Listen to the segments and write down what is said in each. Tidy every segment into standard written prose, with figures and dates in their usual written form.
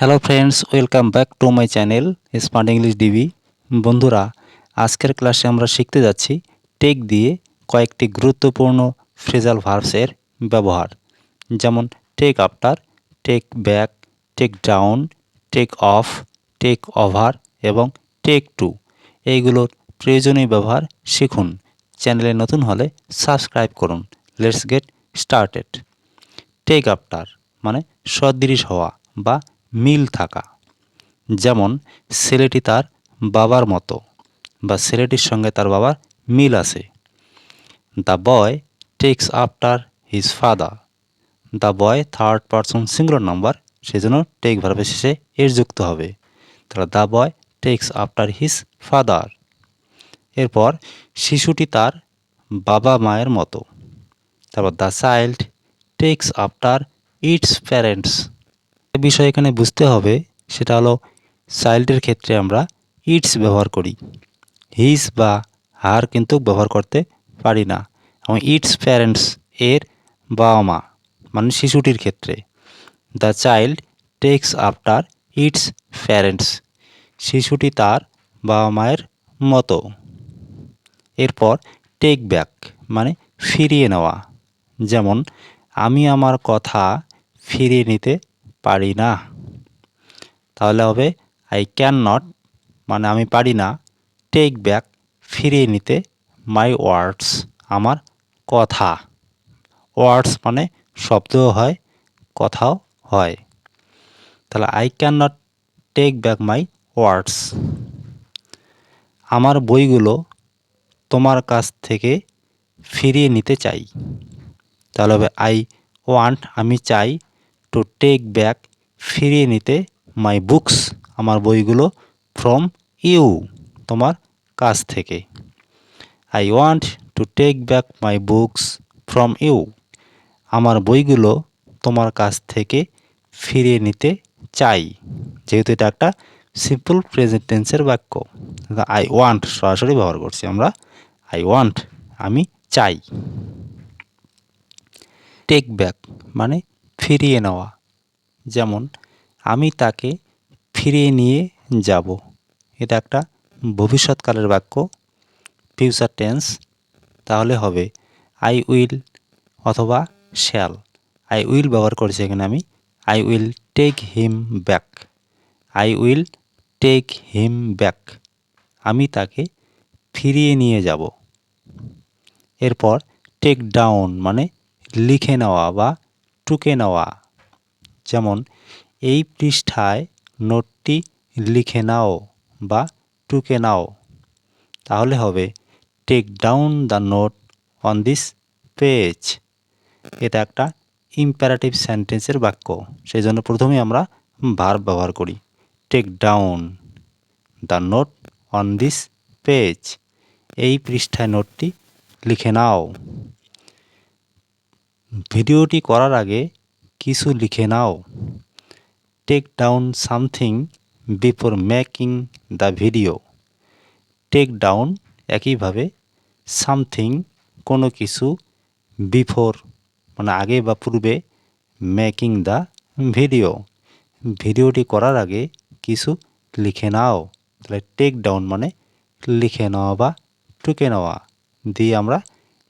Hello friends, welcome back to my channel smart English DB. বন্ধুরা, আজকের ক্লাসে আমরা শিখতে যাচ্ছি টেক দিয়ে কয়েকটি গুরুত্বপূর্ণ ফ্রেজাল ভার্বসের ব্যবহার, যেমন take after, take back, take down, take off, take over এবং টেক টু। এইগুলোর প্রয়োজনীয় ব্যবহার শিখুন। চ্যানেলে নতুন হলে সাবস্ক্রাইব করুন। Let's get started. Take after মানে সদৃশ হওয়া বা মিল থাকা, যেমন ছেলেটি তার বাবার মতো বা ছেলেটির সঙ্গে তার বাবার মিল আছে। The boy takes after his father. The boy third person singular number, সেজন্য টেক ভার্বের শেষে এর যুক্ত হবে। তাহলে the boy takes after his father. এরপর শিশুটি তার বাবা মায়ের মতো। তারপর the child takes after it's parents. বিষয় এখানে বুঝতে হবে, সেটা হলো চাইল্ডের ক্ষেত্রে আমরা ইটস ব্যবহার করি, হিজ বা হার কিন্তু ব্যবহার করতে পারি না। এবং ইটস প্যারেন্টস এর বাবা মা মানে শিশুটির ক্ষেত্রে the child takes after it's parents, শিশুটি তার বাবা মায়ের মতো। এরপর টেক ব্যাক মানে ফিরিয়ে নেওয়া, যেমন আমি আমার কথা ফিরিয়ে নিতে পারি না। তাহলে হবে আই ক্যান নট মানে আমি পারি না, টেক ব্যাক ফিরিয়ে নিতে মাই ওয়ার্ডস আমার কথা। ওয়ার্ডস মানে শব্দও হয়, কথাও হয়। তাহলে I can not take back my words. আমার বইগুলো তোমার কাছ থেকে ফিরিয়ে নিতে চাই। তাহলে হবে আই ওয়ান্ট আমি চাই, টু টেক ব্যাক ফিরিয়ে নিতে মাই বুকস আমার বইগুলো, ফ্রম ইউ তোমার কাছ থেকে। I want to take back my books from you আমার বইগুলো তোমার কাছ থেকে ফিরিয়ে নিতে চাই। যেহেতু এটা একটা সিম্পল প্রেজেন্ট টেন্সের বাক্য, আই ওয়ান্ট সরাসরি ব্যবহার করছি আমরা। আই ওয়ান্ট আমি চাই। টেক ব্যাক মানে ফিরিয়ে নেওয়া, যেমন আমি তাকে ফিরিয়ে নিয়ে যাব। এটা একটা ভবিষ্যৎকালের বাক্য, ফিউচার টেন্স। তাহলে হবে আই উইল অথবা শ্যাল। আই উইল ব্যবহার করেছি এখানে আমি। I will take him back. I will take him back আমি তাকে ফিরিয়ে নিয়ে যাব। এরপর টেক ডাউন মানে লিখে নেওয়া বা টুকে নেওয়া, যেমন এই পৃষ্ঠায় নোটটি লিখে নাও বা টুকে নাও। তাহলে হবে take down the note on this page. এটা একটা ইম্পারেটিভ সেন্টেন্সের বাক্য, সেই জন্য প্রথমেই আমরা ভার্ব ব্যবহার করি। Take down the note on this page এই পৃষ্ঠায় নোটটি লিখে নাও। ভিডিওটি করার আগে কিছু লিখে নাও। Take down something before making the video. Take down একইভাবে সামথিং কোনো কিছু, বিফোর মানে আগে বা পূর্বে, মেকিং দ্য ভিডিও ভিডিওটি করার আগে কিছু লিখে নাও। তাহলে টেক ডাউন মানে লিখে নেওয়া বা টুকে নেওয়া দিয়ে আমরা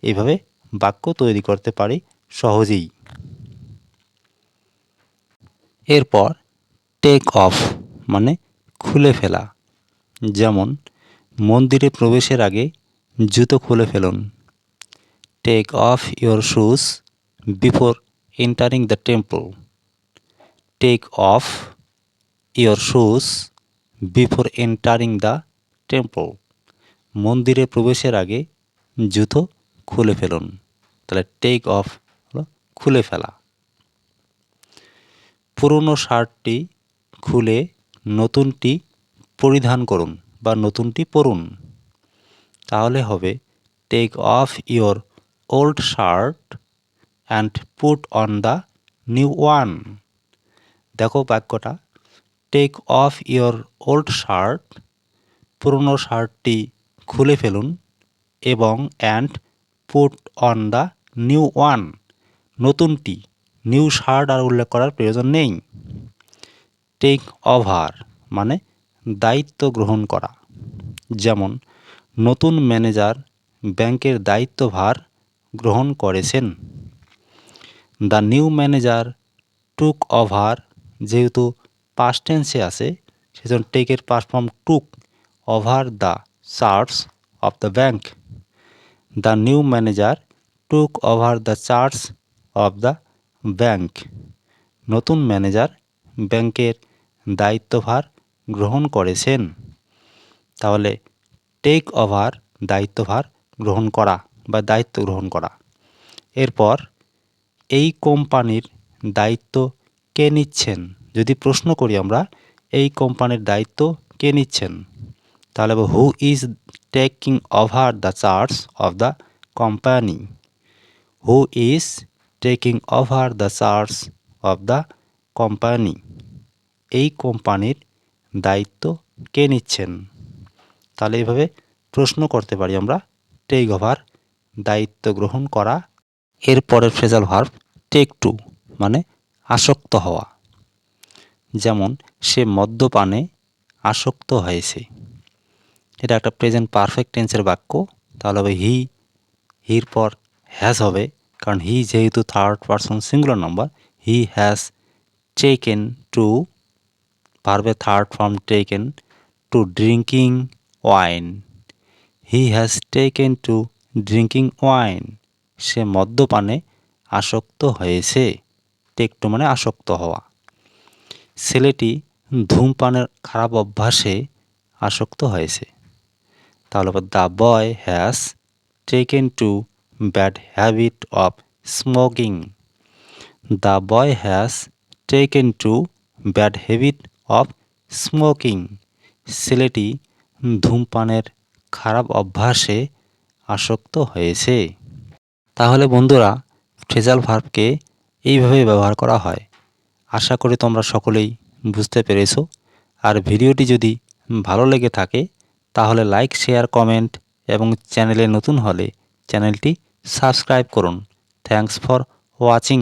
এইভাবে বাক্য তৈরি করতে পারি সহজেই। এরপর টেক অফ মানে খুলে ফেলা, যেমন মন্দিরে প্রবেশের আগে জুতো খুলে ফেলুন। Take off your shoes before entering the temple. Take off your shoes before entering the temple মন্দিরে প্রবেশের আগে জুতো খুলে ফেলুন। তাহলে টেক অফ হলো খুলে ফেলা। পুরনো শার্টটি খুলে নতুনটি পরিধান করুন বা নতুনটি পরুন। তাহলে হবে take off your old shirt and put on the new one. দেখো বাক্যটা, take off your old shirt পুরনো শার্টটি খুলে ফেলুন এবং and put on the new one নতুনটি, নিউ শার্ট আর উল্লেখ করার প্রয়োজন নেই। টেক ওভার মানে দায়িত্ব গ্রহণ করা। যেমন নতুন ম্যানেজার ব্যাংকের দায়িত্বভার গ্রহণ করেছেন। The new manager took over, যেহেতু পাস্ট টেন্সে আছে সেজন্য টেকের past form took over the charge of the bank. The new manager took over the charge of the bank. নতুন ম্যানেজার ব্যাংকের দায়িত্বভার গ্রহণ করেছেন। তাহলে টেক ওভার দায়িত্বভার গ্রহণ করা বা দায়িত্ব গ্রহণ করা। এরপর এই কোম্পানির দায়িত্ব কে নিচ্ছেন, যদি প্রশ্ন করি আমরা এই কোম্পানির দায়িত্ব কে নিচ্ছেন, তাহলে who is taking over the charge of the company. Who is taking over the charge of the company. এই কোম্পানির দায়িত্ব কে নিচ্ছেন। তাহলে এইভাবে প্রশ্ন করতে পারি আমরা টেক ওভার দায়িত্ব গ্রহণ করা। এর পরের ফ্রেজাল ভার্ব টেক টু মানে আসক্ত হওয়া। যেমন সে মদ্যপানে আসক্ত হয়েছে। এটা একটা প্রেজেন্ট পারফেক্ট টেন্সের বাক্য। তাহলে হবে হির পর হ্যাজ হবে, কারণ হি যেহেতু third person singular number. He has taken to, ভার্বের third form taken, to drinking wine. He has taken to drinking wine. সে মদ্যপানে আসক্ত হয়েছে। টেক টু মানে আসক্ত হওয়া। ছেলেটি ধূমপানের খারাপ অভ্যাসে আসক্ত হয়েছে। তাহলে the boy has taken two bad habit of smoking. The boy has taken two bad habit of smoking. ছেলেটি ধূমপানের খারাপ অভ্যাসে আসক্ত হয়েছে। তাহলে বন্ধুরা ফ্রেজাল ভার্বকে এইভাবে ব্যবহার করা হয়। আশা করি তোমরা সকলেই বুঝতে পেরেছো। আর ভিডিওটি যদি ভালো লেগে থাকে তাহলে লাইক, শেয়ার, কমেন্ট এবং চ্যানেলে নতুন হলে চ্যানেলটি সাবস্ক্রাইব করুন। Thanks for watching.